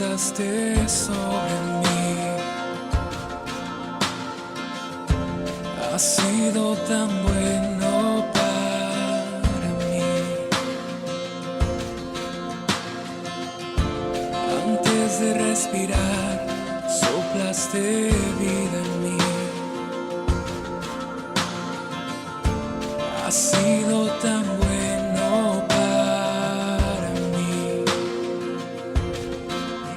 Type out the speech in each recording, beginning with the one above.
pasaste sobre mí. Has sido tan bueno para mí. Antes de respirar, soplaste vida en mí. Has sido tan bueno para mí.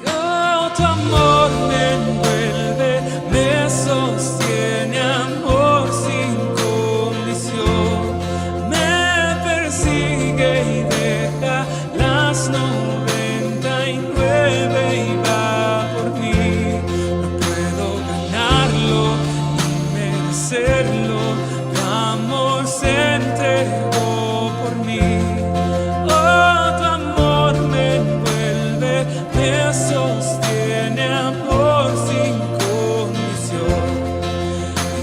Oh, tu amor me envuelve, me sostiene, amor sin condición. Me persigue y deja las 99 y va por mí. No puedo ganarlo ni merecerlo. Tu amor se entregó por mí. Oh, tu amor me envuelve, me sostiene, amor sin condición.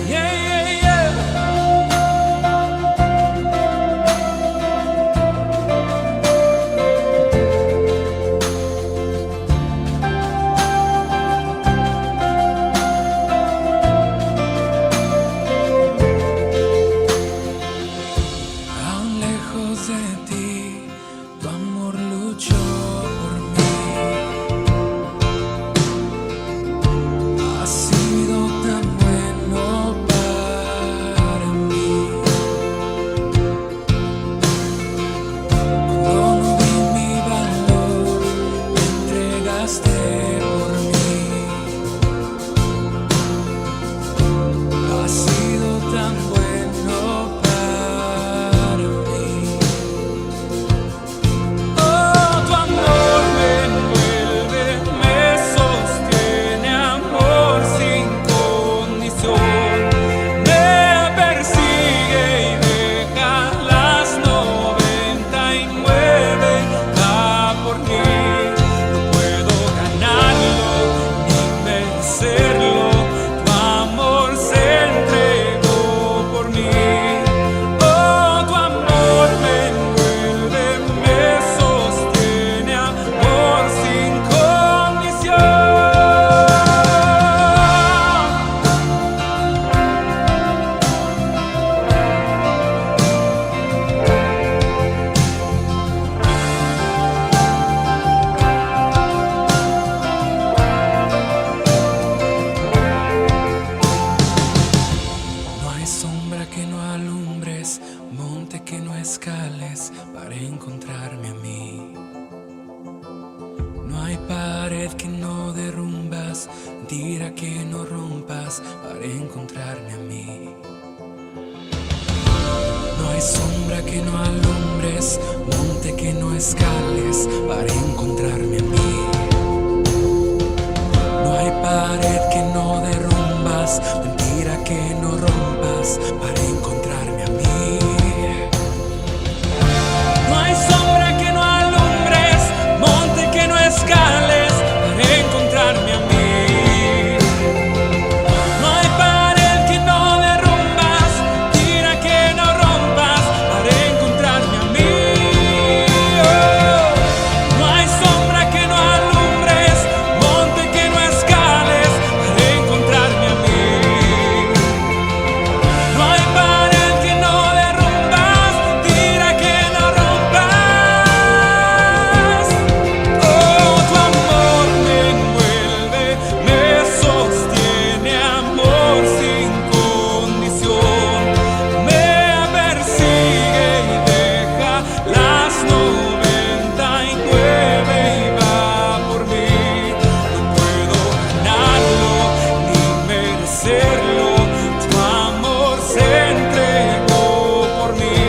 Yeah, yeah, yeah. Aún lejos de ti, tu amor luchó por mí. Has sido tan bueno para mí. Cuando no vi mi valor, te entregaste por mí. Has sido tan bueno para mí. Oh, tu amor me envuelve, me sostiene, amor sin condición. Me persigue y deja las 99, va por mí. No puedo ganarlo ni merecerlo. Tu amor se entregó por mí. Oh, tu amor me envuelve, me sostiene, amor sin condición. No hay sombra que no alumbres, monte que no escales para encontrarme a mí. No hay pared que no derrumbas, tira que no rompas para encontrarme a mí. No hay sombra que no alumbres, monte que no escales para encontrarme a mí. No hay pared que no derrumbas, mentira que no rompas para encontrarme a mí. No hay sombra que no alumbres, monte que no escales para encontrarme a mí. No hay pared que no derrumbas, tira que no rompas para encontrarme a mí. Oh, no hay sombra que no alumbres, monte que no escales para encontrarme a mí. No hay pared que no derrumbas, tira que no rompas. Oh, tu amor me envuelve, me sostiene, amor sin condición. Me persigue y deja las 99 y va por mí. No puedo ganarlo ni merecerlo. Tu amor se entregó por mí.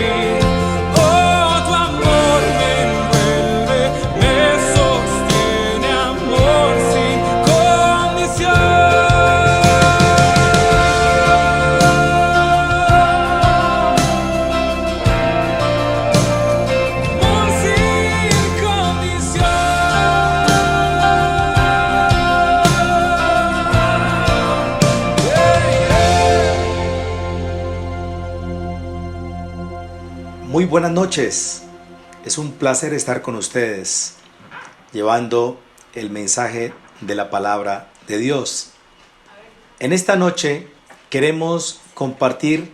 Oh, tu amor me envuelve, me sostiene, amor sin condición. Amor sin condición. Muy buenas noches. Es un placer estar con ustedes, llevando el mensaje de la palabra de Dios. En esta noche queremos compartir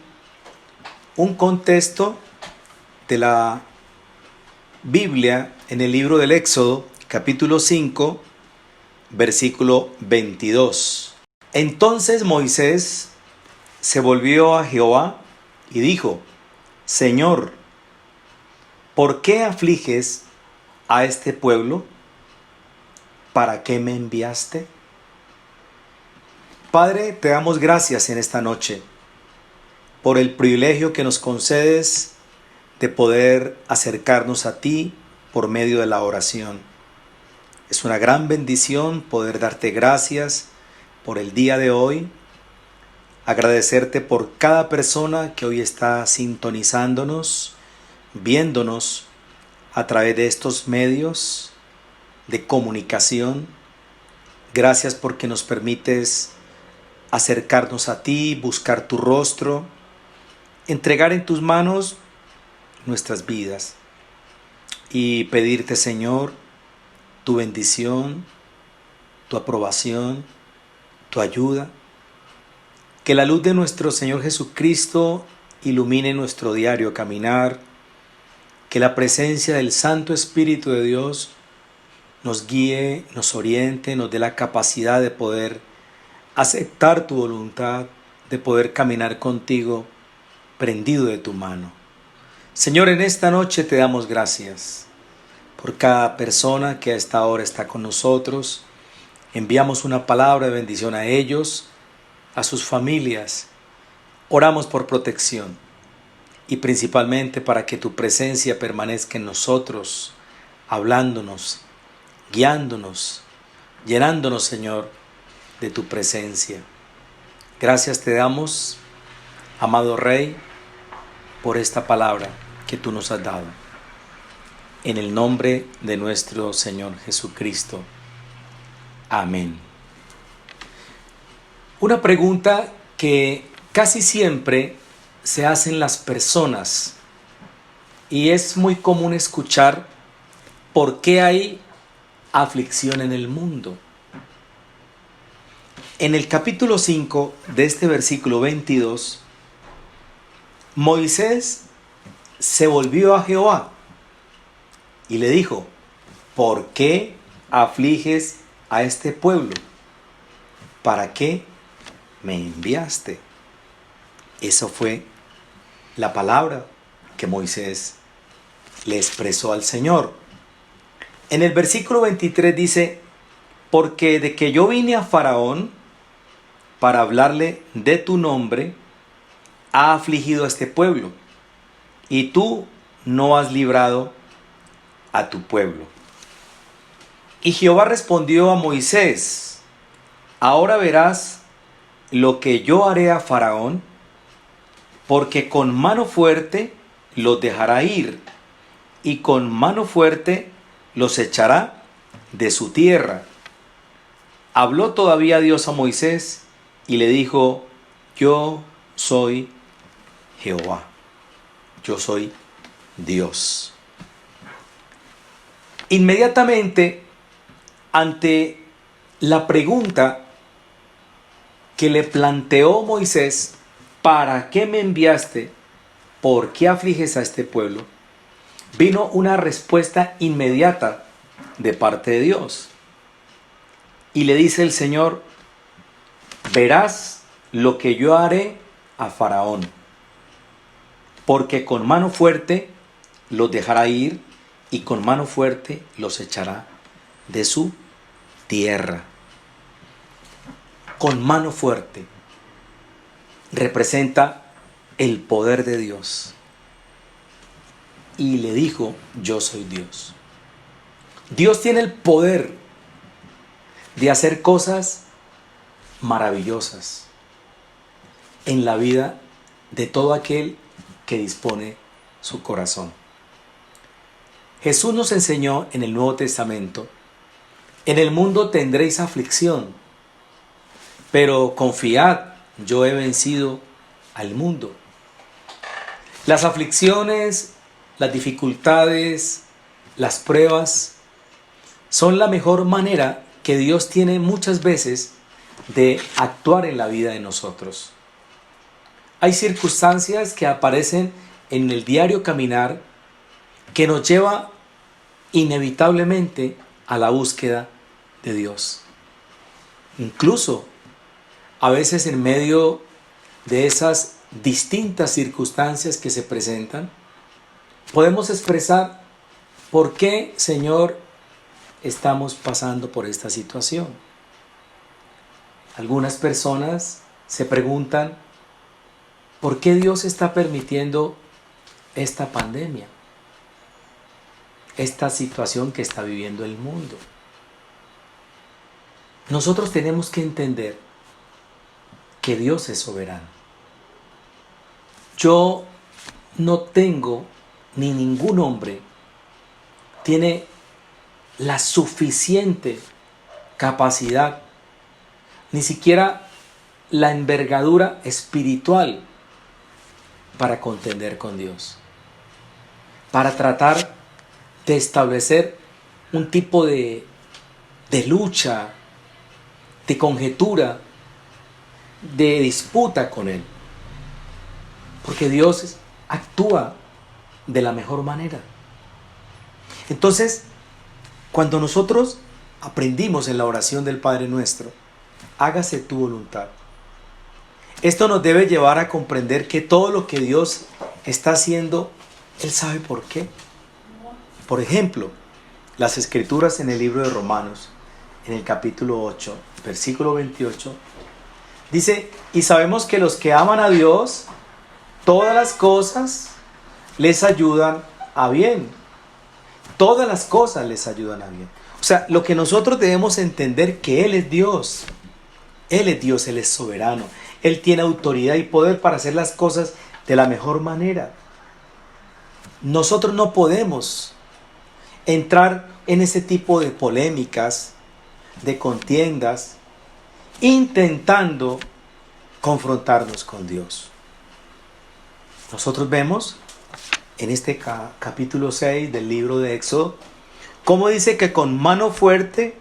un contexto de la Biblia en el libro del Éxodo, capítulo 5, versículo 22. Entonces Moisés se volvió a Jehová y dijo: Señor, ¿por qué afliges a este pueblo? ¿Para qué me enviaste? Padre, te damos gracias en esta noche por el privilegio que nos concedes de poder acercarnos a ti por medio de la oración. Es una gran bendición poder darte gracias por el día de hoy, agradecerte por cada persona que hoy está sintonizándonos, viéndonos a través de estos medios de comunicación. Gracias porque nos permites acercarnos a ti, buscar tu rostro, entregar en tus manos nuestras vidas y pedirte, Señor, tu bendición, tu aprobación, tu ayuda. Que la luz de nuestro Señor Jesucristo ilumine nuestro diario caminar. Que la presencia del Santo Espíritu de Dios nos guíe, nos oriente, nos dé la capacidad de poder aceptar tu voluntad, de poder caminar contigo prendido de tu mano. Señor, en esta noche te damos gracias por cada persona que a esta hora está con nosotros. Enviamos una palabra de bendición a ellos, a sus familias. Oramos por protección y principalmente para que tu presencia permanezca en nosotros, hablándonos, guiándonos, llenándonos, Señor, de tu presencia. Gracias te damos, amado Rey, por esta palabra que tú nos has dado. En el nombre de nuestro Señor Jesucristo. Amén. Una pregunta que casi siempre se hacen las personas y es muy común escuchar: ¿por qué hay aflicción en el mundo? En el capítulo 5 de este versículo 22, Moisés se volvió a Jehová y le dijo: ¿por qué afliges a este pueblo? ¿Para qué me enviaste? Eso fue la palabra que Moisés le expresó al Señor. En el versículo 23 dice: porque de que yo vine a Faraón para hablarle de tu nombre, ha afligido a este pueblo, y tú no has librado a tu pueblo. Y Jehová respondió a Moisés: ahora verás lo que yo haré a Faraón, porque con mano fuerte los dejará ir, y con mano fuerte los echará de su tierra. Habló todavía Dios a Moisés y le dijo: yo soy Jehová, yo soy Dios. Inmediatamente, ante la pregunta que le planteó Moisés: ¿para qué me enviaste? ¿Por qué afliges a este pueblo?, vino una respuesta inmediata de parte de Dios. Y le dice el Señor: verás lo que yo haré a Faraón, porque con mano fuerte los dejará ir, y con mano fuerte los echará de su tierra. Con mano fuerte representa el poder de Dios. Y le dijo: yo soy Dios. Dios tiene el poder de hacer cosas maravillosas en la vida de todo aquel que dispone su corazón. Jesús nos enseñó en el Nuevo Testamento: en el mundo tendréis aflicción, pero confiad, yo he vencido al mundo. Las aflicciones, las dificultades, las pruebas son la mejor manera que Dios tiene muchas veces de actuar en la vida de nosotros. Hay circunstancias que aparecen en el diario caminar que nos lleva inevitablemente a la búsqueda de Dios. Incluso a veces en medio de esas distintas circunstancias que se presentan, podemos expresar por qué, Señor, estamos pasando por esta situación. Algunas personas se preguntan, ¿por qué Dios está permitiendo esta pandemia? Esta situación que está viviendo el mundo. Nosotros tenemos que entender que Dios es soberano. Yo no tengo, ni ningún hombre tiene la suficiente capacidad, ni siquiera la envergadura espiritual para contender con Dios, para tratar de establecer un tipo de lucha, de conjetura, de disputa con Él. Porque Dios actúa de la mejor manera. Entonces, cuando nosotros aprendimos en la oración del Padre Nuestro, hágase tu voluntad, esto nos debe llevar a comprender que todo lo que Dios está haciendo, Él sabe por qué. Por ejemplo, las Escrituras en el libro de Romanos, en el capítulo 8, versículo 28, dice, y sabemos que los que aman a Dios, todas las cosas les ayudan a bien. Todas las cosas les ayudan a bien. O sea, lo que nosotros debemos entender que Él es Dios. Él es Dios, Él es soberano. Él tiene autoridad y poder para hacer las cosas de la mejor manera. Nosotros no podemos entrar en ese tipo de polémicas, de contiendas, intentando confrontarnos con Dios. Nosotros vemos en este capítulo 6 del libro de Éxodo, cómo dice que con mano fuerte,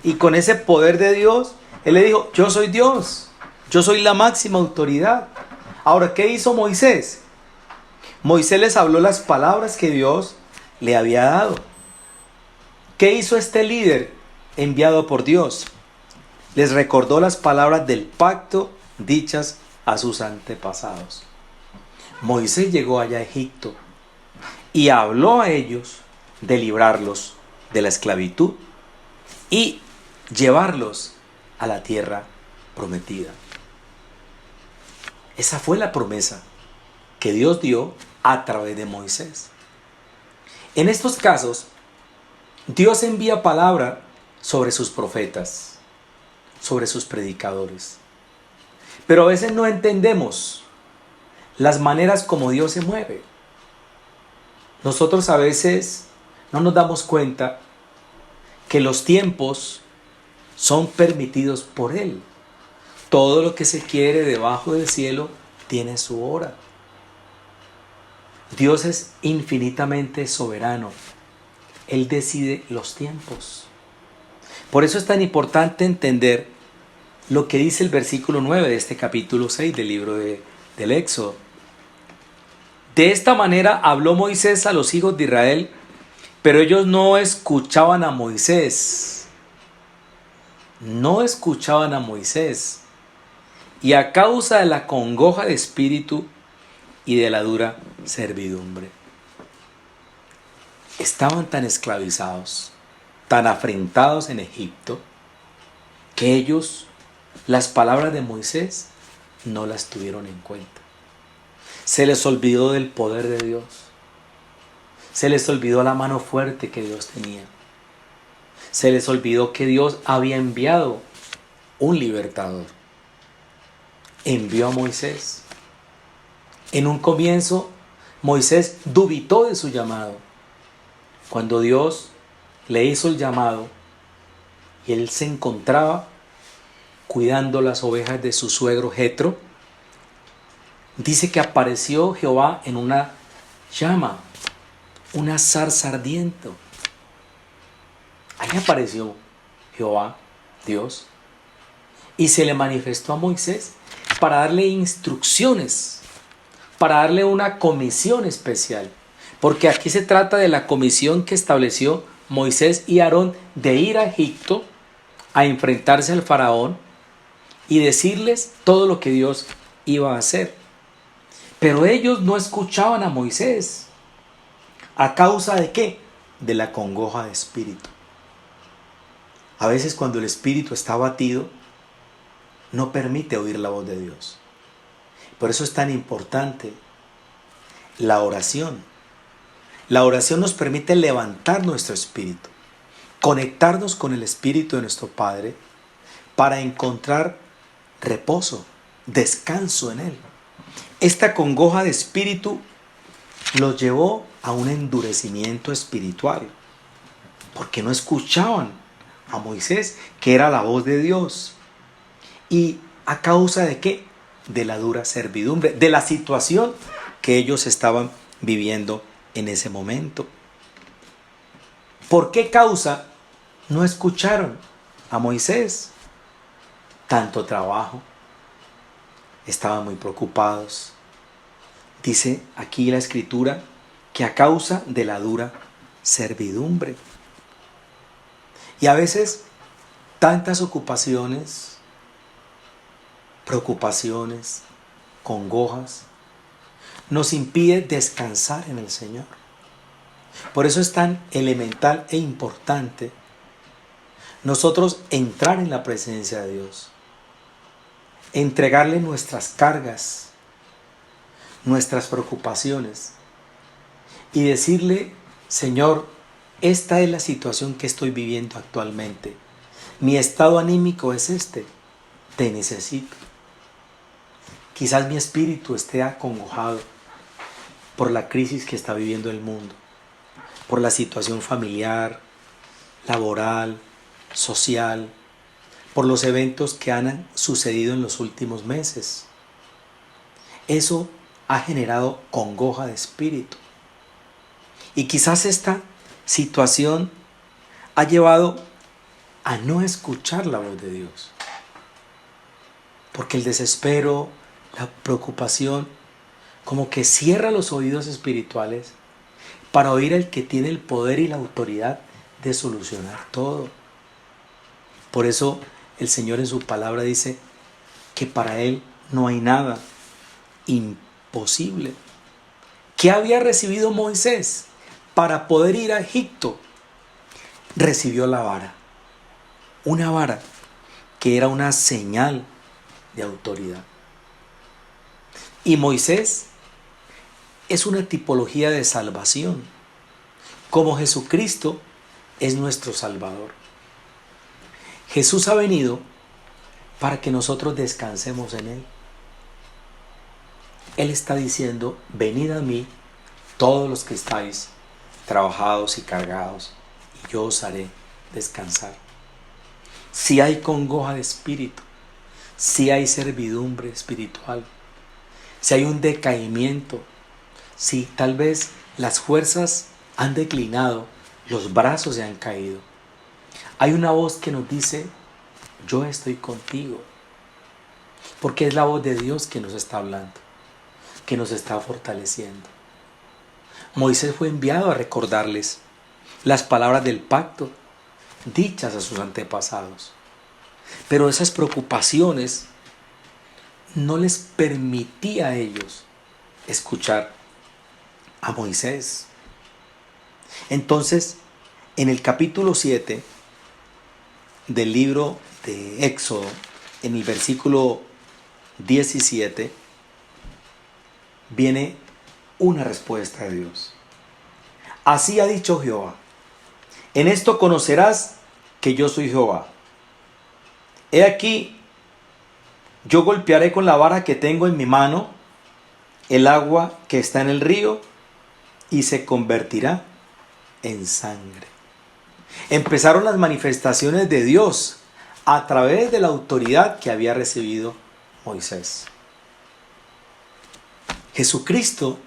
y con ese poder de Dios, Él le dijo, yo soy Dios, yo soy la máxima autoridad. Ahora, ¿qué hizo Moisés? Moisés les habló las palabras que Dios le había dado. ¿Qué hizo este líder enviado por Dios? Les recordó las palabras del pacto dichas a sus antepasados. Moisés llegó allá a Egipto y habló a ellos de librarlos de la esclavitud y llevarlos a la tierra prometida. Esa fue la promesa que Dios dio a través de Moisés. En estos casos, Dios envía palabra sobre sus profetas, sobre sus predicadores. Pero a veces no entendemos las maneras como Dios se mueve. Nosotros a veces no nos damos cuenta que los tiempos son permitidos por Él. Todo lo que se quiere debajo del cielo tiene su hora. Dios es infinitamente soberano. Él decide los tiempos. Por eso es tan importante entender lo que dice el versículo 9 de este capítulo 6 del libro del Éxodo. De esta manera habló Moisés a los hijos de Israel, pero ellos no escuchaban a Moisés. No escuchaban a Moisés. Y a causa de la congoja de espíritu y de la dura servidumbre. Estaban tan esclavizados, tan afrentados en Egipto, que ellos, las palabras de Moisés, no las tuvieron en cuenta. Se les olvidó del poder de Dios. Se les olvidó la mano fuerte que Dios tenía. Se les olvidó que Dios había enviado un libertador. Envió a Moisés. En un comienzo, Moisés dubitó de su llamado. Cuando Dios le hizo el llamado y él se encontraba cuidando las ovejas de su suegro Jetro, dice que apareció Jehová en una llama, una zarza ardiente. Ahí apareció Jehová, Dios, y se le manifestó a Moisés para darle instrucciones, para darle una comisión especial. Porque aquí se trata de la comisión que estableció Moisés y Aarón de ir a Egipto a enfrentarse al faraón y decirles todo lo que Dios iba a hacer. Pero ellos no escuchaban a Moisés. ¿A causa de qué? De la congoja de espíritu. A veces cuando el espíritu está abatido, no permite oír la voz de Dios. Por eso es tan importante la oración. La oración nos permite levantar nuestro espíritu, conectarnos con el espíritu de nuestro Padre para encontrar reposo, descanso en Él. Esta congoja de espíritu los llevó a un endurecimiento espiritual, porque no escuchaban a Moisés, que era la voz de Dios. ¿Y a causa de qué? De la dura servidumbre, de la situación que ellos estaban viviendo en ese momento. ¿Por qué causa no escucharon a Moisés? Tanto trabajo, estaban muy preocupados. Dice aquí la escritura que a causa de la dura servidumbre. Y a veces tantas ocupaciones, preocupaciones, congojas, nos impide descansar en el Señor. Por eso es tan elemental e importante nosotros entrar en la presencia de Dios, entregarle nuestras cargas, nuestras preocupaciones y decirle: Señor, esta es la situación que estoy viviendo actualmente. Mi estado anímico es este. Te necesito. Quizás mi espíritu esté acongojado por la crisis que está viviendo el mundo, por la situación familiar, laboral, social, por los eventos que han sucedido en los últimos meses. Eso ha generado congoja de espíritu. Y quizás esta situación ha llevado a no escuchar la voz de Dios. Porque el desespero, la preocupación, como que cierra los oídos espirituales para oír al que tiene el poder y la autoridad de solucionar todo. Por eso el Señor en su palabra dice que para Él no hay nada imposible. ¿Qué había recibido Moisés para poder ir a Egipto? Recibió la vara. Una vara que era una señal de autoridad. Y Moisés es una tipología de salvación, como Jesucristo es nuestro Salvador. Jesús ha venido para que nosotros descansemos en Él. Él está diciendo: venid a mí todos los que estáis trabajados y cargados, y yo os haré descansar. Si hay congoja de espíritu, si hay servidumbre espiritual, si hay un decaimiento, si tal vez las fuerzas han declinado, los brazos se han caído, hay una voz que nos dice: yo estoy contigo. Porque es la voz de Dios que nos está hablando, que nos está fortaleciendo. Moisés fue enviado a recordarles las palabras del pacto dichas a sus antepasados. Pero esas preocupaciones no les permitía a ellos escuchar a Moisés. Entonces, en el capítulo 7 del libro de Éxodo, en el versículo 17, viene una respuesta de Dios. Así ha dicho Jehová: en esto conocerás que yo soy Jehová. He aquí, yo golpearé con la vara que tengo en mi mano el agua que está en el río, y se convertirá en sangre. Empezaron las manifestaciones de Dios a través de la autoridad que había recibido Moisés. Jesucristo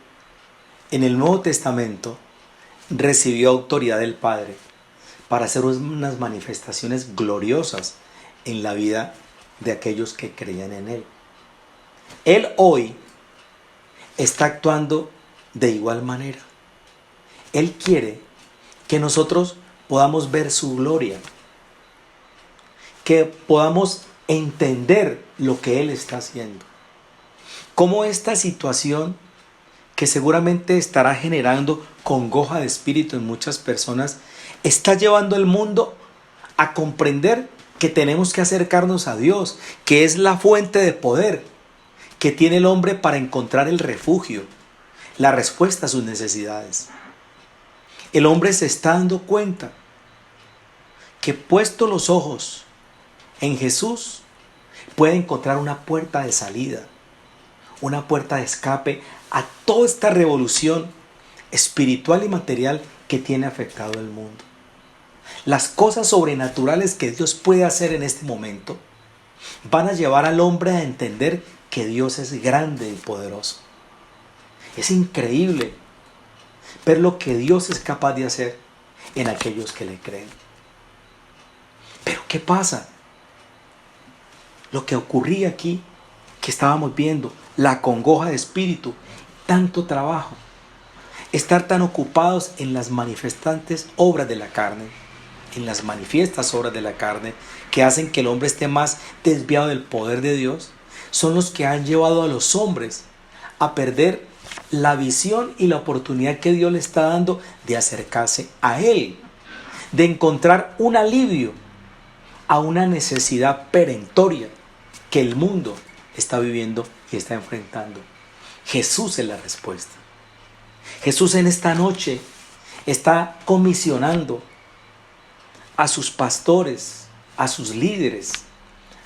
en el Nuevo Testamento recibió autoridad del Padre para hacer unas manifestaciones gloriosas en la vida de aquellos que creían en Él. Él hoy está actuando de igual manera. Él quiere que nosotros podamos ver su gloria, que podamos entender lo que Él está haciendo. Cómo esta situación, que seguramente estará generando congoja de espíritu en muchas personas, está llevando al mundo a comprender que tenemos que acercarnos a Dios, que es la fuente de poder que tiene el hombre para encontrar el refugio, la respuesta a sus necesidades. El hombre se está dando cuenta que, puesto los ojos en Jesús, puede encontrar una puerta de salida, una puerta de escape a toda esta revolución espiritual y material que tiene afectado el mundo. Las cosas sobrenaturales que Dios puede hacer en este momento van a llevar al hombre a entender que Dios es grande y poderoso. Es increíble ver lo que Dios es capaz de hacer en aquellos que le creen. Pero ¿qué pasa? Lo que ocurría aquí, que estábamos viendo, la congoja de espíritu, tanto trabajo, estar tan ocupados en las manifestantes obras de la carne, en las manifiestas obras de la carne, que hacen que el hombre esté más desviado del poder de Dios, son los que han llevado a los hombres a perder la visión y la oportunidad que Dios le está dando de acercarse a Él, de encontrar un alivio a una necesidad perentoria que el mundo está viviendo y está enfrentando. Jesús es la respuesta. Jesús en esta noche está comisionando a sus pastores, a sus líderes,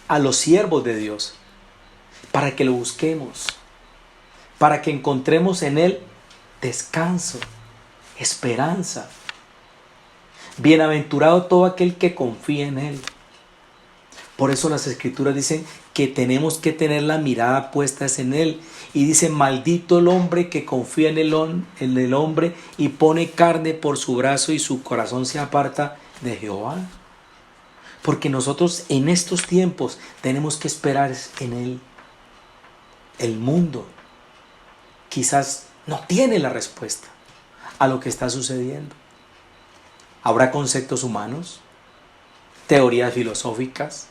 a los siervos de Dios, para que lo busquemos, para que encontremos en Él descanso, esperanza. Bienaventurado todo aquel que confía en Él. Por eso las Escrituras dicen que tenemos que tener la mirada puesta en Él. Y dice, maldito el hombre que confía en el hombre y pone carne por su brazo y su corazón se aparta de Jehová. Porque nosotros en estos tiempos tenemos que esperar en Él. El mundo quizás no tiene la respuesta a lo que está sucediendo. Habrá conceptos humanos, teorías filosóficas,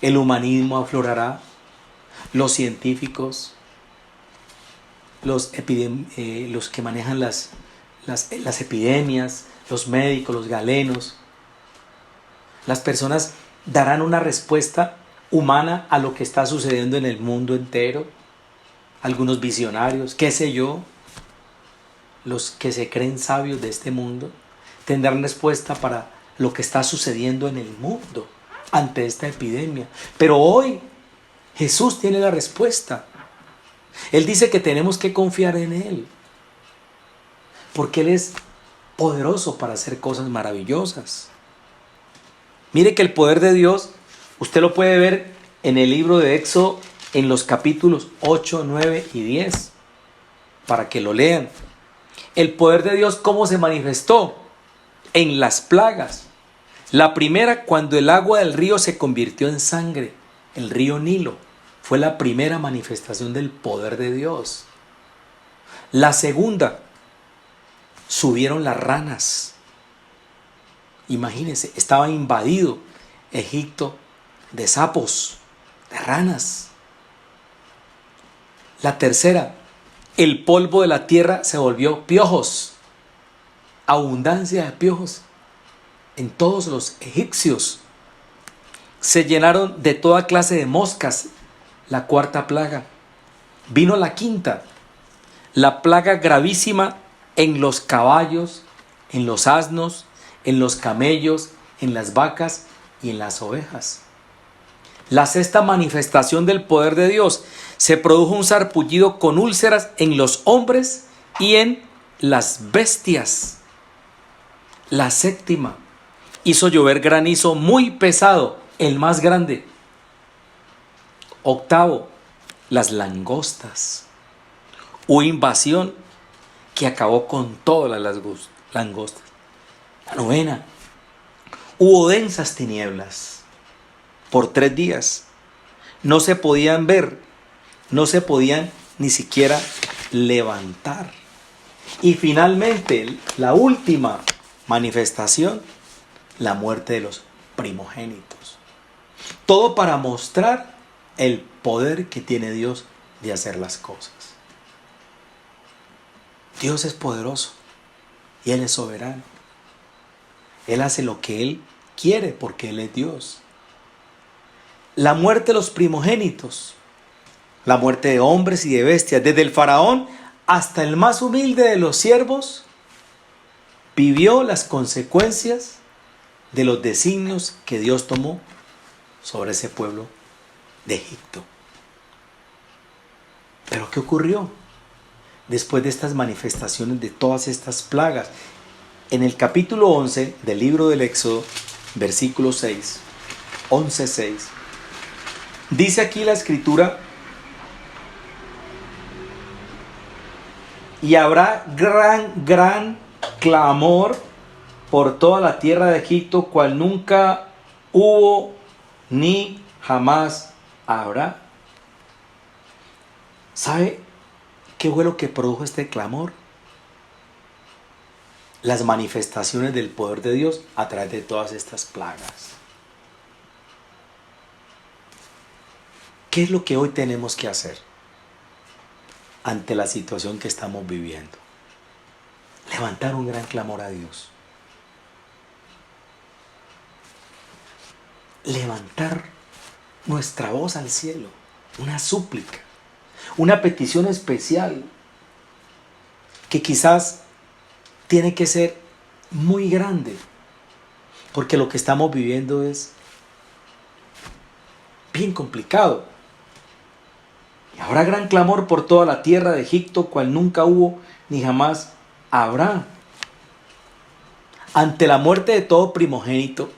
el humanismo aflorará, los científicos, los que manejan las epidemias, los médicos, los galenos, las personas darán una respuesta humana a lo que está sucediendo en el mundo entero. Algunos visionarios, qué sé yo, los que se creen sabios de este mundo, tendrán respuesta para lo que está sucediendo en el mundo ante esta epidemia. Pero hoy Jesús tiene la respuesta. Él dice que tenemos que confiar en Él, porque Él es poderoso para hacer cosas maravillosas. Mire que el poder de Dios, usted lo puede ver en el libro de Éxodo, en los capítulos 8, 9 y 10, para que lo lean. El poder de Dios, ¿cómo se manifestó? En las plagas. La primera, cuando el agua del río se convirtió en sangre, el río Nilo, fue la primera manifestación del poder de Dios. La segunda, subieron las ranas. Imagínense, estaba invadido Egipto de sapos, de ranas. La tercera, el polvo de la tierra se volvió piojos. Abundancia de piojos en todos los egipcios. Se llenaron de toda clase de moscas. La cuarta plaga. Vino la quinta, la plaga gravísima en los caballos, en los asnos, en los camellos, en las vacas y en las ovejas. La sexta manifestación del poder de Dios, se produjo un sarpullido con úlceras en los hombres y en las bestias. La séptima, hizo llover granizo muy pesado, el más grande. Octavo, las langostas. Hubo invasión que acabó con todas las langostas. La novena, Hubo densas tinieblas por 3 días. No se podían ver, no se podían ni siquiera levantar. Y finalmente, la última manifestación, la muerte de los primogénitos. Todo para mostrar el poder que tiene Dios de hacer las cosas. Dios es poderoso y Él es soberano. Él hace lo que Él quiere porque Él es Dios. La muerte de los primogénitos, la muerte de hombres y de bestias, desde el faraón hasta el más humilde de los siervos, vivió las consecuencias de los designios que Dios tomó sobre ese pueblo de Egipto. Pero ¿qué ocurrió después de estas manifestaciones, de todas estas plagas? En el capítulo 11 del libro del Éxodo, versículo 6, 11:6, dice aquí la escritura: y habrá gran clamor por toda la tierra de Egipto, cual nunca hubo ni jamás habrá. ¿Sabe qué fue lo que produjo este clamor? Las manifestaciones del poder de Dios a través de todas estas plagas. ¿Qué es lo que hoy tenemos que hacer ante la situación que estamos viviendo? Levantar un gran clamor a Dios. Levantar nuestra voz al cielo, una súplica, una petición especial que quizás tiene que ser muy grande, porque lo que estamos viviendo es bien complicado. Y habrá gran clamor por toda la tierra de Egipto, cual nunca hubo ni jamás habrá. Ante la muerte de todo primogénito,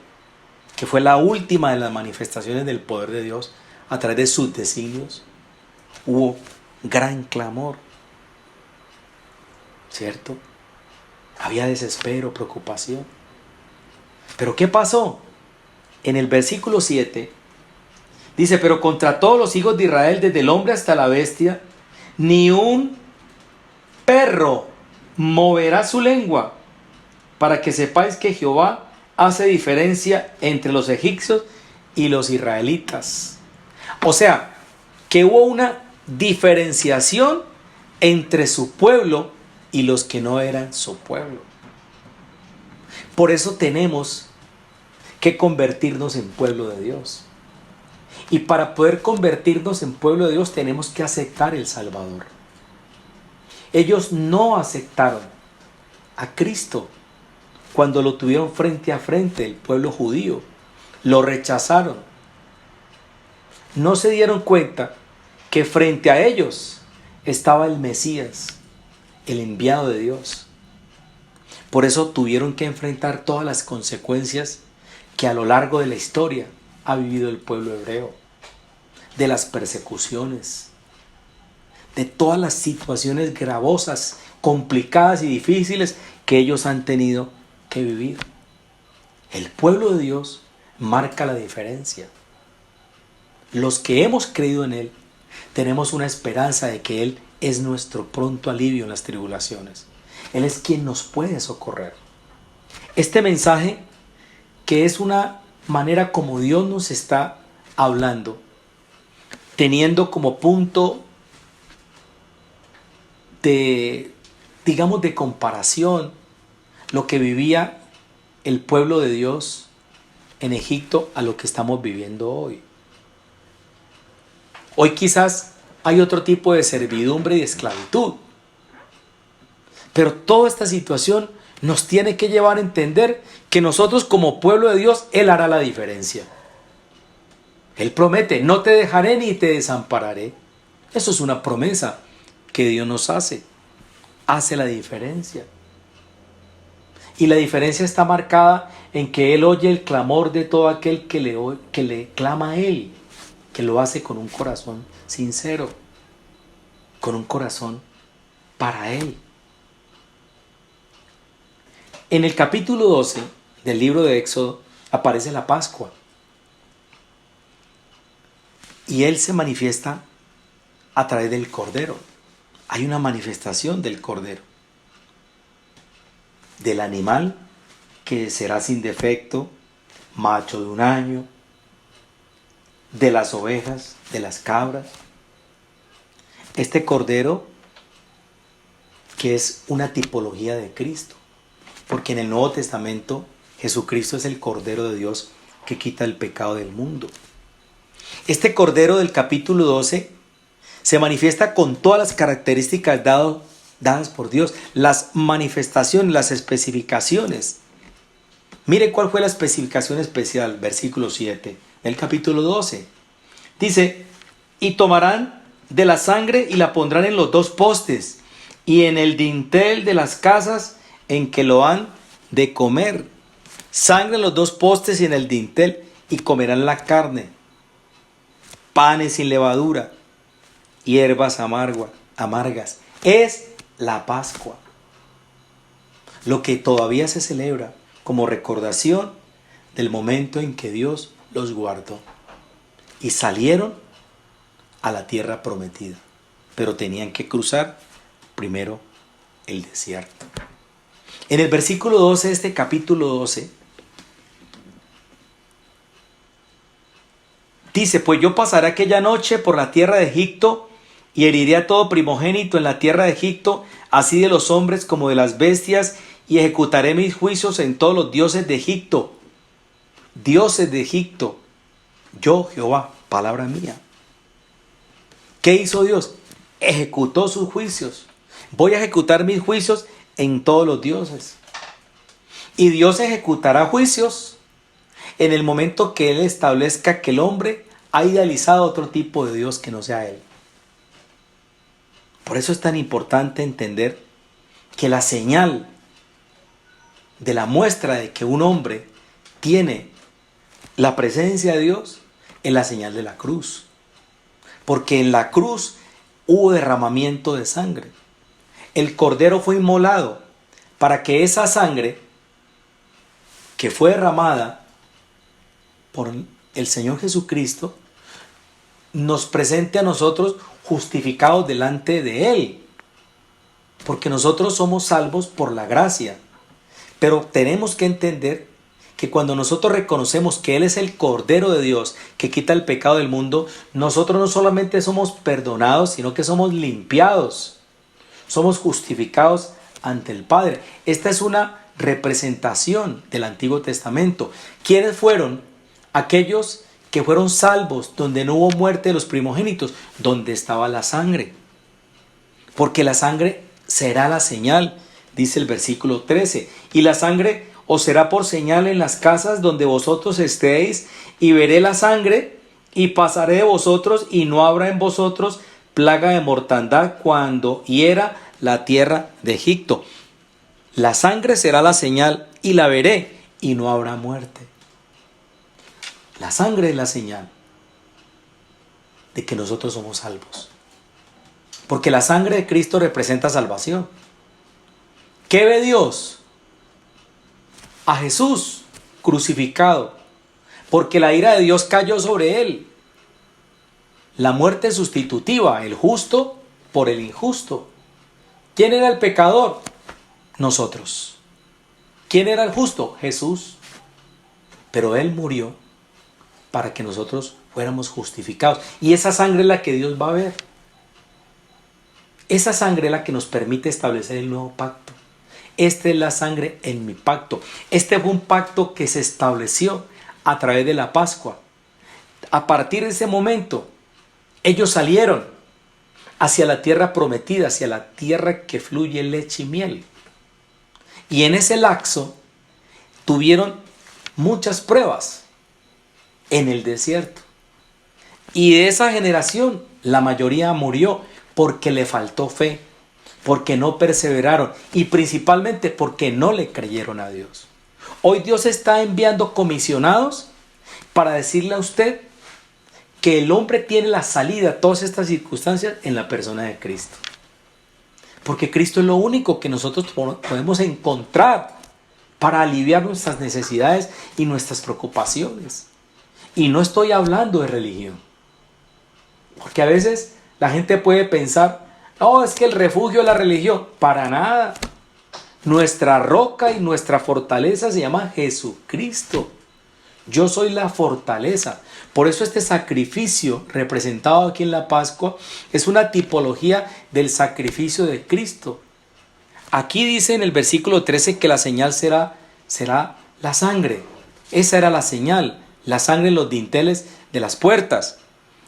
que fue la última de las manifestaciones del poder de Dios a través de sus designios, hubo gran clamor, ¿cierto? Había desespero, preocupación. ¿Pero qué pasó? En el versículo 7 dice: pero contra todos los hijos de Israel, desde el hombre hasta la bestia, ni un perro moverá su lengua, para que sepáis que Jehová hace diferencia entre los egipcios y los israelitas. O sea, que hubo una diferenciación entre su pueblo y los que no eran su pueblo. Por eso tenemos que convertirnos en pueblo de Dios. Y para poder convertirnos en pueblo de Dios tenemos que aceptar el Salvador. Ellos no aceptaron a Cristo cuando lo tuvieron frente a frente, el pueblo judío. Lo rechazaron. No se dieron cuenta que frente a ellos estaba el Mesías, el enviado de Dios. Por eso tuvieron que enfrentar todas las consecuencias que a lo largo de la historia ha vivido el pueblo hebreo, de las persecuciones, de todas las situaciones gravosas, complicadas y difíciles que ellos han tenido que vivir. El pueblo de Dios marca la diferencia. Los que hemos creído en Él tenemos una esperanza de que Él es nuestro pronto alivio en las tribulaciones. Él es quien nos puede socorrer. Este mensaje, que es una manera como Dios nos está hablando, teniendo como punto de, digamos, de comparación lo que vivía el pueblo de Dios en Egipto a lo que estamos viviendo hoy. Hoy quizás hay otro tipo de servidumbre y de esclavitud, pero toda esta situación nos tiene que llevar a entender que nosotros como pueblo de Dios, Él hará la diferencia. Él promete: no te dejaré ni te desampararé. Eso es una promesa que Dios nos hace. Hace la diferencia. Y la diferencia está marcada en que Él oye el clamor de todo aquel que le clama a Él, que lo hace con un corazón sincero, con un corazón para Él. En el capítulo 12 del libro de Éxodo aparece la Pascua. Y Él se manifiesta a través del Cordero. Hay una manifestación del Cordero, del animal que será sin defecto, macho de 1 año, de las ovejas, de las cabras. Este Cordero que es una tipología de Cristo, porque en el Nuevo Testamento Jesucristo es el Cordero de Dios que quita el pecado del mundo. Este Cordero del capítulo 12 se manifiesta con todas las características dadas por Dios, las manifestaciones, las especificaciones. Mire cuál fue la especificación especial, versículo 7 del capítulo 12. Dice, y tomarán de la sangre y la pondrán en los 2 postes y en el dintel de las casas en que lo han de comer. Sangre en los 2 postes y en el dintel, y comerán la carne, panes sin levadura, hierbas amargas. Es la Pascua, lo que todavía se celebra como recordación del momento en que Dios los guardó y salieron a la tierra prometida, pero tenían que cruzar primero el desierto. En el versículo 12 de este capítulo 12 dice, pues yo pasaré aquella noche por la tierra de Egipto y heriré a todo primogénito en la tierra de Egipto, así de los hombres como de las bestias, y ejecutaré mis juicios en todos los dioses de Egipto. Dioses de Egipto, yo Jehová, palabra mía. ¿Qué hizo Dios? Ejecutó sus juicios. Voy a ejecutar mis juicios en todos los dioses. Y Dios ejecutará juicios en el momento que Él establezca que el hombre ha idealizado otro tipo de Dios que no sea Él. Por eso es tan importante entender que la señal de la muestra de que un hombre tiene la presencia de Dios es la señal de la cruz. Porque en la cruz hubo derramamiento de sangre. El Cordero fue inmolado para que esa sangre que fue derramada por el Señor Jesucristo nos presente a nosotros justificados delante de Él. Porque nosotros somos salvos por la gracia. Pero tenemos que entender que cuando nosotros reconocemos que Él es el Cordero de Dios que quita el pecado del mundo, nosotros no solamente somos perdonados, sino que somos limpiados. Somos justificados ante el Padre. Esta es una representación del Antiguo Testamento. ¿Quiénes fueron aquellos que fueron salvos donde no hubo muerte de los primogénitos? Donde estaba la sangre. Porque la sangre será la señal, dice el versículo 13. Y la sangre os será por señal en las casas donde vosotros estéis, y veré la sangre, y pasaré de vosotros, y no habrá en vosotros plaga de mortandad cuando hiera la tierra de Egipto. La sangre será la señal, y la veré, y no habrá muerte. La sangre es la señal de que nosotros somos salvos. Porque la sangre de Cristo representa salvación. ¿Qué ve Dios? A Jesús crucificado, porque la ira de Dios cayó sobre Él. La muerte sustitutiva, el justo por el injusto. ¿Quién era el pecador? Nosotros. ¿Quién era el justo? Jesús. Pero Él murió para que nosotros fuéramos justificados. Y esa sangre es la que Dios va a ver. Esa sangre es la que nos permite establecer el nuevo pacto. Esta es la sangre en mi pacto. Este fue un pacto que se estableció a través de la Pascua. A partir de ese momento, ellos salieron hacia la tierra prometida, hacia la tierra que fluye leche y miel. Y en ese lapso tuvieron muchas pruebas en el desierto. Y de esa generación, la mayoría murió porque le faltó fe, porque no perseveraron y principalmente porque no le creyeron a Dios. Hoy Dios está enviando comisionados para decirle a usted que el hombre tiene la salida a todas estas circunstancias en la persona de Cristo. Porque Cristo es lo único que nosotros podemos encontrar para aliviar nuestras necesidades y nuestras preocupaciones. Y no estoy hablando de religión. Porque a veces la gente puede pensar, no, es que el refugio es la religión. Para nada. Nuestra roca y nuestra fortaleza se llama Jesucristo. Yo soy la fortaleza. Por eso este sacrificio representado aquí en la Pascua es una tipología del sacrificio de Cristo. Aquí dice en el versículo 13 que la señal será la sangre. Esa era la señal, la sangre en los dinteles de las puertas.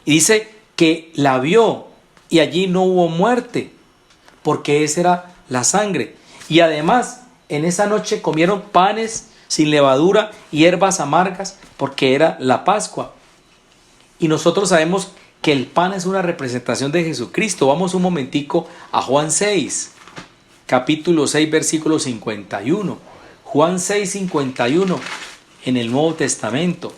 Y dice que la vio y allí no hubo muerte, porque esa era la sangre. Y además, en esa noche comieron panes sin levadura y hierbas amargas, porque era la Pascua. Y nosotros sabemos que el pan es una representación de Jesucristo. Vamos un momentico a Juan 6, capítulo 6, versículo 51. Juan 6, 51, en el Nuevo Testamento.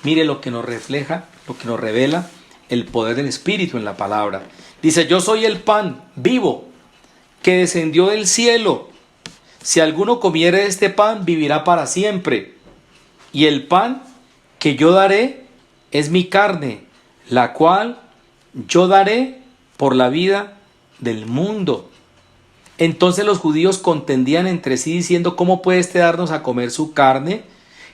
Mire lo que nos refleja, lo que nos revela el poder del Espíritu en la palabra. Dice, yo soy el pan vivo que descendió del cielo. Si alguno comiere de este pan, vivirá para siempre. Y el pan que yo daré es mi carne, la cual yo daré por la vida del mundo. Entonces los judíos contendían entre sí diciendo, ¿cómo puede este darnos a comer su carne?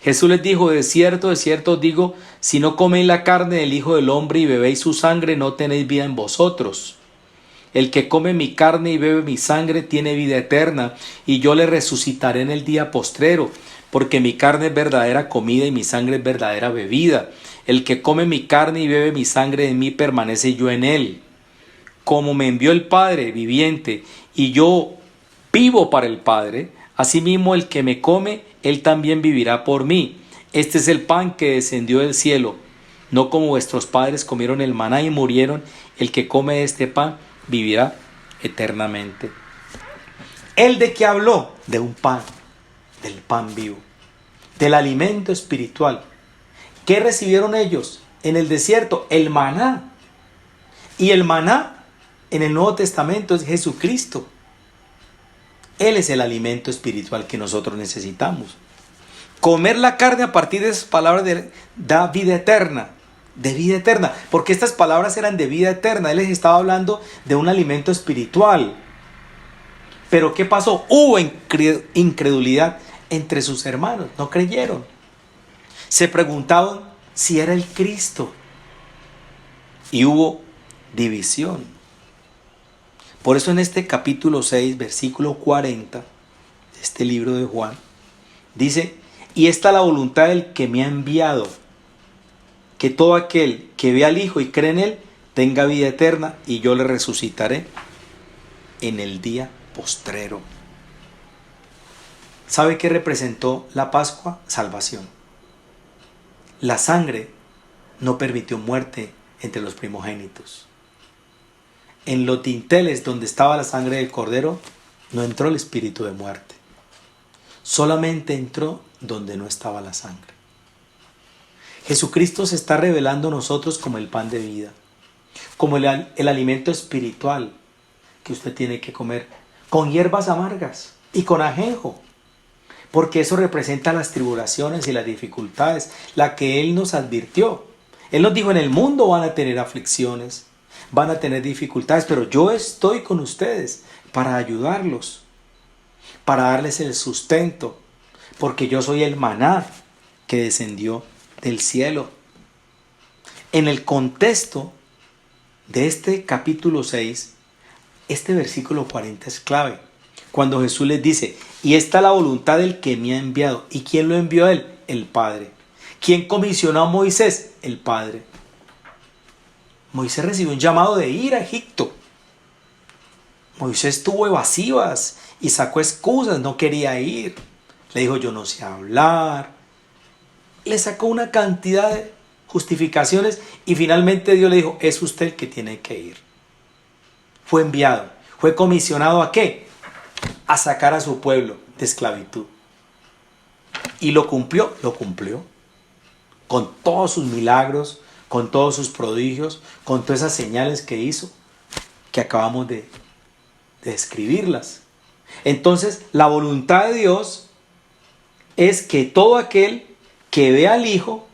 Jesús les dijo, de cierto os digo, si no coméis la carne del Hijo del Hombre y bebéis su sangre, no tenéis vida en vosotros. El que come mi carne y bebe mi sangre tiene vida eterna, y yo le resucitaré en el día postrero, porque mi carne es verdadera comida y mi sangre es verdadera bebida. El que come mi carne y bebe mi sangre, en mí permanece yo en él. Como me envió el Padre viviente, y yo vivo para el Padre, asimismo el que me come, él también vivirá por mí. Este es el pan que descendió del cielo, no como vuestros padres comieron el maná y murieron. El que come este pan vivirá eternamente. ¿Él de qué habló? De un pan, del pan vivo, del alimento espiritual. ¿Qué recibieron ellos en el desierto? El maná. Y el maná en el Nuevo Testamento es Jesucristo. Él es el alimento espiritual que nosotros necesitamos. Comer la carne a partir de esas palabras da vida eterna. De vida eterna. Porque estas palabras eran de vida eterna. Él les estaba hablando de un alimento espiritual. Pero ¿qué pasó? Hubo incredulidad entre sus hermanos. No creyeron. Se preguntaban si era el Cristo. Y hubo división. Por eso en este capítulo 6, versículo 40 de este libro de Juan, dice, y esta es la voluntad del que me ha enviado, que todo aquel que ve al Hijo y cree en él, tenga vida eterna, y yo le resucitaré en el día postrero. ¿Sabe qué representó la Pascua? Salvación. La sangre no permitió muerte entre los primogénitos. En los dinteles donde estaba la sangre del cordero, no entró el espíritu de muerte. Solamente entró donde no estaba la sangre. Jesucristo se está revelando a nosotros como el pan de vida, como el alimento espiritual que usted tiene que comer, con hierbas amargas y con ajenjo, porque eso representa las tribulaciones y las dificultades, la que Él nos advirtió. Él nos dijo, en el mundo van a tener aflicciones, van a tener dificultades, pero yo estoy con ustedes para ayudarlos, para darles el sustento, porque yo soy el maná que descendió del cielo. En el contexto de este capítulo 6, este versículo 40 es clave. Cuando Jesús les dice, y esta es la voluntad del que me ha enviado. ¿Y quién lo envió a él? El Padre. ¿Quién comisionó a Moisés? El Padre. Moisés recibió un llamado de ir a Egipto. Moisés tuvo evasivas y sacó excusas, no quería ir. Le dijo, yo no sé hablar. Le sacó una cantidad de justificaciones y finalmente Dios le dijo, es usted el que tiene que ir. Fue enviado, fue comisionado ¿a qué? A sacar a su pueblo de esclavitud. Y lo cumplió, con todos sus milagros, con todos sus prodigios, con todas esas señales que hizo, que acabamos de describirlas. Entonces, la voluntad de Dios es que todo aquel que ve al Hijo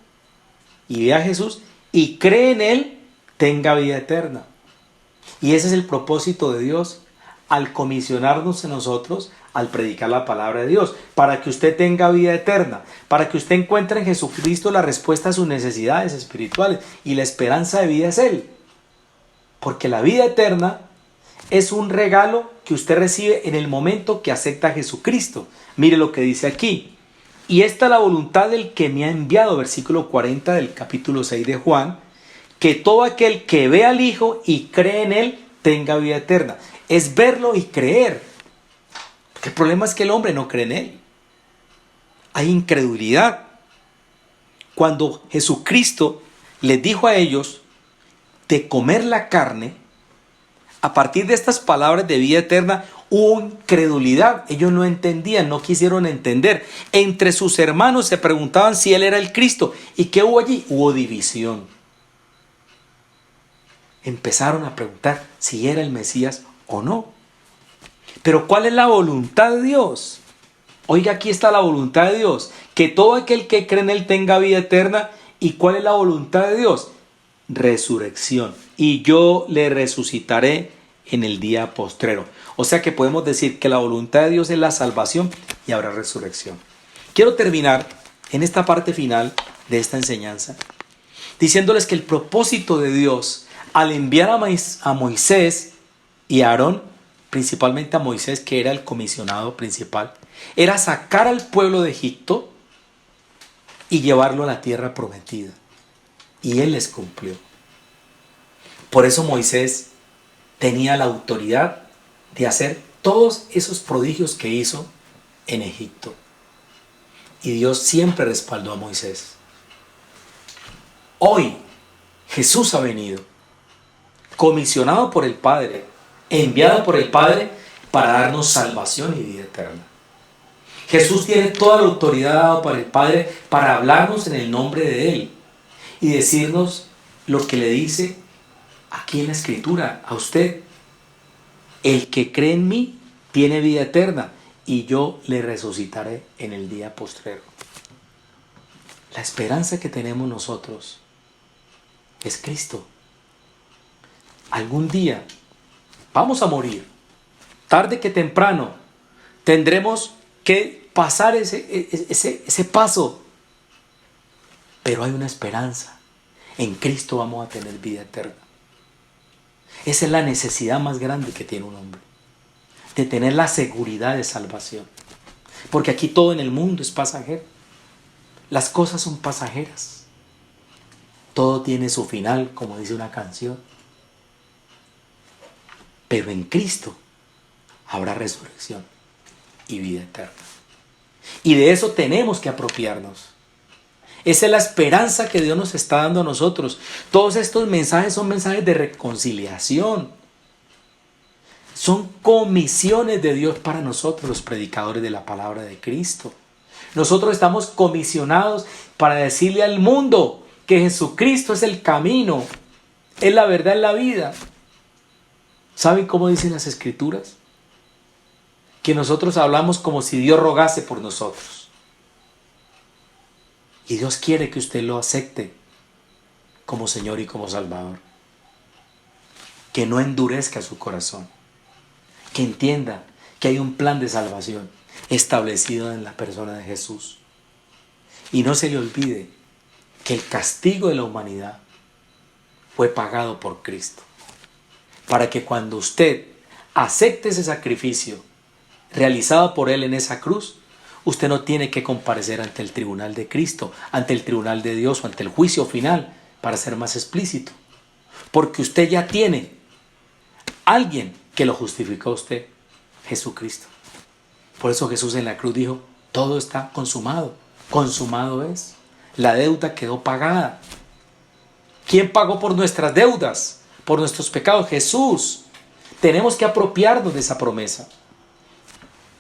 y ve a Jesús y cree en Él, tenga vida eterna. Y ese es el propósito de Dios al comisionarnos en nosotros al predicar la palabra de Dios, para que usted tenga vida eterna, para que usted encuentre en Jesucristo la respuesta a sus necesidades espirituales, y la esperanza de vida es Él. Porque la vida eterna es un regalo que usted recibe en el momento que acepta a Jesucristo. Mire lo que dice aquí. Y esta es la voluntad del que me ha enviado, versículo 40 del capítulo 6 de Juan, que todo aquel que ve al Hijo y cree en Él tenga vida eterna. Es verlo y creer. Porque el problema es que el hombre no cree en Él. Hay incredulidad. Cuando Jesucristo les dijo a ellos de comer la carne, a partir de estas palabras de vida eterna, hubo incredulidad. Ellos no entendían, no quisieron entender. Entre sus hermanos se preguntaban si Él era el Cristo. ¿Y qué hubo allí? Hubo división. Empezaron a preguntar si era el Mesías o no. Pero ¿cuál es la voluntad de Dios? Oiga, aquí está la voluntad de Dios. Que todo aquel que cree en Él tenga vida eterna. ¿Y cuál es la voluntad de Dios? Resurrección. Y yo le resucitaré en el día postrero. O sea que podemos decir que la voluntad de Dios es la salvación y habrá resurrección. Quiero terminar en esta parte final de esta enseñanza diciéndoles que el propósito de Dios al enviar a Moisés y a Aarón, principalmente a Moisés, que era el comisionado principal, era sacar al pueblo de Egipto y llevarlo a la tierra prometida. Y Él les cumplió. Por eso Moisés tenía la autoridad de hacer todos esos prodigios que hizo en Egipto. Y Dios siempre respaldó a Moisés. Hoy Jesús ha venido, comisionado por el Padre, enviado por el Padre para darnos salvación y vida eterna. Jesús tiene toda la autoridad dada por el Padre para hablarnos en el nombre de Él y decirnos lo que le dice aquí en la Escritura a usted. El que cree en mí tiene vida eterna y yo le resucitaré en el día postrero. La esperanza que tenemos nosotros es Cristo. Algún día vamos a morir. Tarde que temprano tendremos que pasar ese paso. Pero hay una esperanza. En Cristo vamos a tener vida eterna. Esa es la necesidad más grande que tiene un hombre. De tener la seguridad de salvación. Porque aquí todo en el mundo es pasajero. Las cosas son pasajeras. Todo tiene su final, como dice una canción. Pero en Cristo habrá resurrección y vida eterna. Y de eso tenemos que apropiarnos. Esa es la esperanza que Dios nos está dando a nosotros. Todos estos mensajes son mensajes de reconciliación. Son comisiones de Dios para nosotros, los predicadores de la palabra de Cristo. Nosotros estamos comisionados para decirle al mundo que Jesucristo es el camino, es la verdad, es la vida. ¿Saben cómo dicen las Escrituras? Que nosotros hablamos como si Dios rogase por nosotros. Y Dios quiere que usted lo acepte como Señor y como Salvador. Que no endurezca su corazón. Que entienda que hay un plan de salvación establecido en la persona de Jesús. Y no se le olvide que el castigo de la humanidad fue pagado por Cristo. Para que cuando usted acepte ese sacrificio realizado por Él en esa cruz, usted no tiene que comparecer ante el tribunal de Cristo, ante el tribunal de Dios o ante el juicio final, para ser más explícito. Porque usted ya tiene alguien que lo justificó a usted, Jesucristo. Por eso Jesús en la cruz dijo, todo está consumado. Consumado es. La deuda quedó pagada. ¿Quién pagó por nuestras deudas? Por nuestros pecados. Jesús. Tenemos que apropiarnos de esa promesa.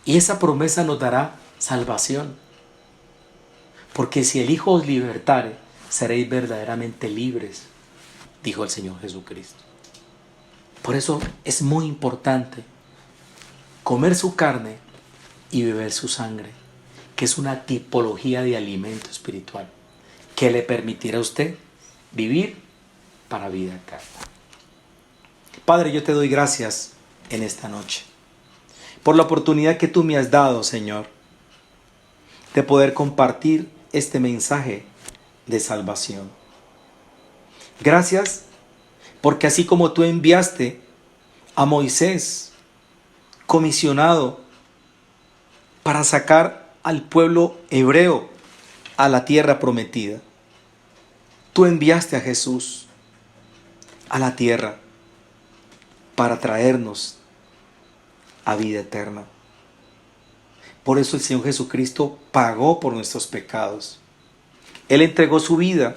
Y esa promesa nos dará salvación. Porque si el Hijo os libertare, seréis verdaderamente libres, dijo el Señor Jesucristo. Por eso es muy importante comer su carne y beber su sangre. que es una tipología de alimento espiritual que le permitirá a usted vivir para vida eterna. Padre, yo te doy gracias en esta noche por la oportunidad que tú me has dado, Señor, de poder compartir este mensaje de salvación. Gracias porque así como tú enviaste a Moisés comisionado para sacar al pueblo hebreo a la tierra prometida, tú enviaste a Jesús a la tierra para traernos a vida eterna. Por eso el Señor Jesucristo pagó por nuestros pecados. Él entregó su vida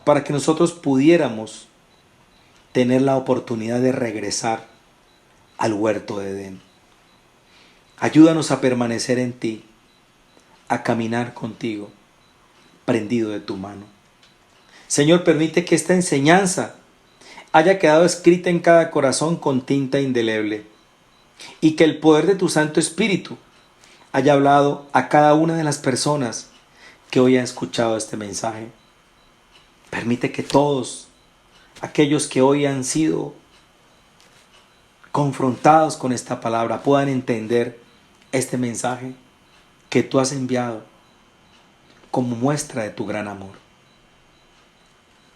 para que nosotros pudiéramos tener la oportunidad de regresar al huerto de Edén. Ayúdanos a permanecer en ti, a caminar contigo, prendido de tu mano. Señor, permite que esta enseñanza haya quedado escrita en cada corazón con tinta indeleble y que el poder de tu Santo Espíritu haya hablado a cada una de las personas que hoy han escuchado este mensaje. Permite que todos aquellos que hoy han sido confrontados con esta palabra puedan entender este mensaje que tú has enviado como muestra de tu gran amor.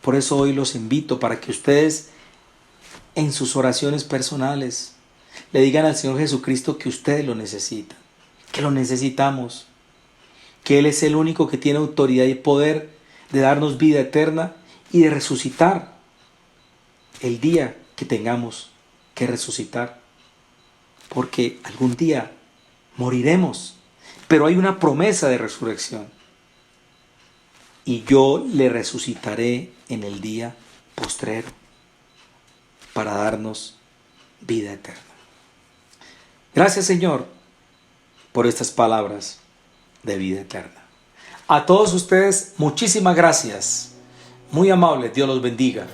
Por eso hoy los invito para que ustedes en sus oraciones personales le digan al Señor Jesucristo que ustedes lo necesitan, que lo necesitamos, que Él es el único que tiene autoridad y poder de darnos vida eterna y de resucitar el día que tengamos que resucitar, porque algún día moriremos, pero hay una promesa de resurrección. Y yo le resucitaré en el día postrero para darnos vida eterna. Gracias, Señor, por estas palabras de vida eterna. A todos ustedes, muchísimas gracias. Muy amables, Dios los bendiga.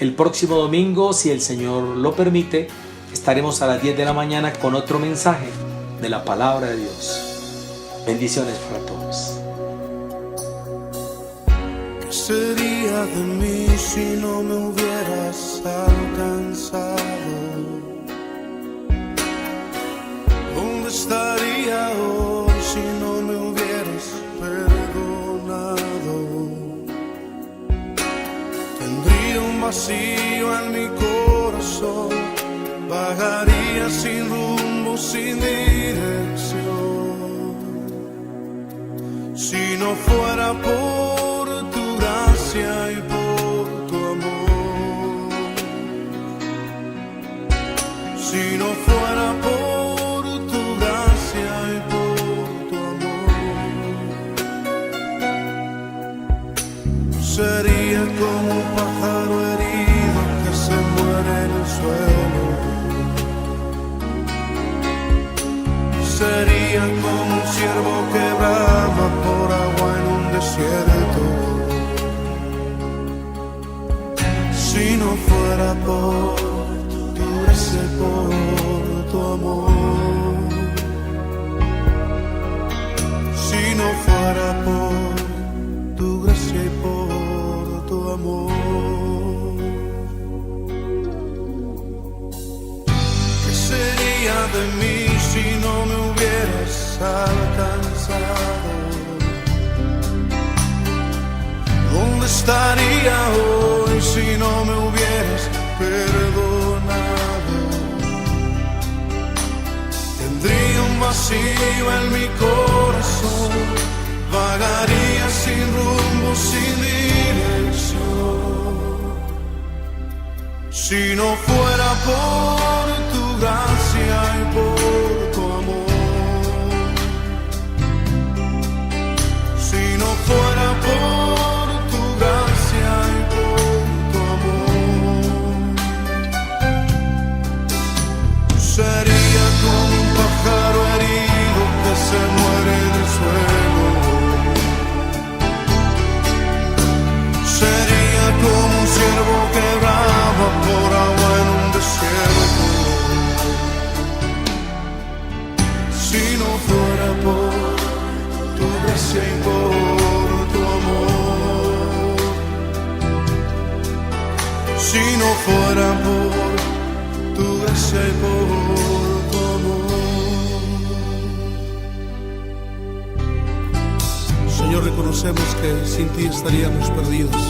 El próximo domingo, si el Señor lo permite, estaremos a las 10 de la mañana con otro mensaje de la palabra de Dios. Bendiciones para todos. ¿Qué sería de mí si no me hubieras alcanzado? ¿Dónde estaría hoy si no me hubieras perdonado? Tendría un vacío en mi corazón, vagaría sin rumbo, sin dirección. Si no fuera por tu gracia y por tu amor, si no fuera por tu gracia y por tu amor, sería como un pájaro herido que se muere en el suelo. Sería como un ciervo que brama por agua en un desierto. Si no fuera por tu gracia y por tu amor, si no fuera por tu gracia y por tu amor, ¿qué sería de mí si no me hubieras alcanzado? ¿Dónde estaría hoy si no me hubieras perdonado? Tendría un vacío en mi corazón, vagaría sin rumbo, sin dirección. Si no fuera por tu gracia y por tu amor, si no fuera por tu gracia y por tu amor, sería como un pájaro herido que se muere en el suelo. Sería como un ciervo que brama por agua en un desierto. Si no fuera por gracia y por tu amor. Si no fuera por tu gracia y por tu amor. Señor, reconocemos que sin ti estaríamos perdidos.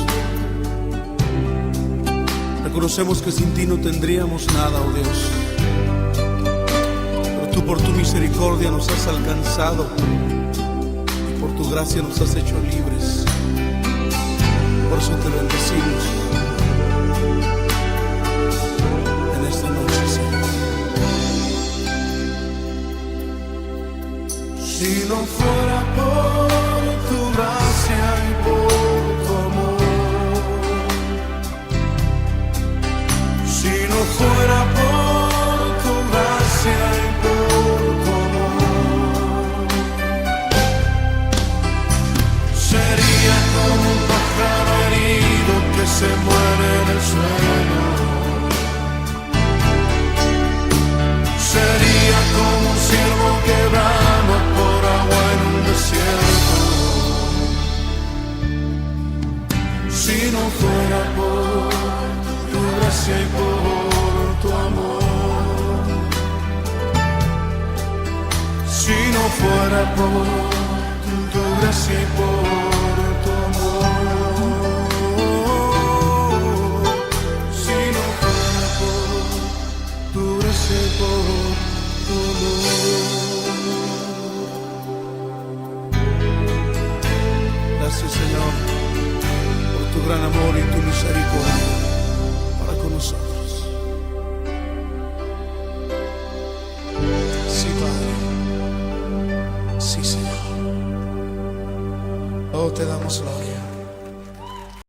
Reconocemos que sin ti no tendríamos nada, oh Dios. Pero tú por tu misericordia nos has alcanzado y por tu gracia nos has hecho libres. Por eso te bendecimos en esta noche, Señor. Si no fuera por tu gracia y por tu amor, si no fuera por tu gracia y por tu amor, sería como un pájaro herido que se muere en el suelo. Sería como un ciervo que brama por agua en un desierto. Si no fuera por tu gracia y por tu amor, si no fuera por tu gracia y por tu amor, si no fuera por tu gracia y por tu amor. Gracias, Señor, por tu gran amor y tu misericordia para con nosotros. Sí, Padre. Sí, Señor. Oh, te damos gloria.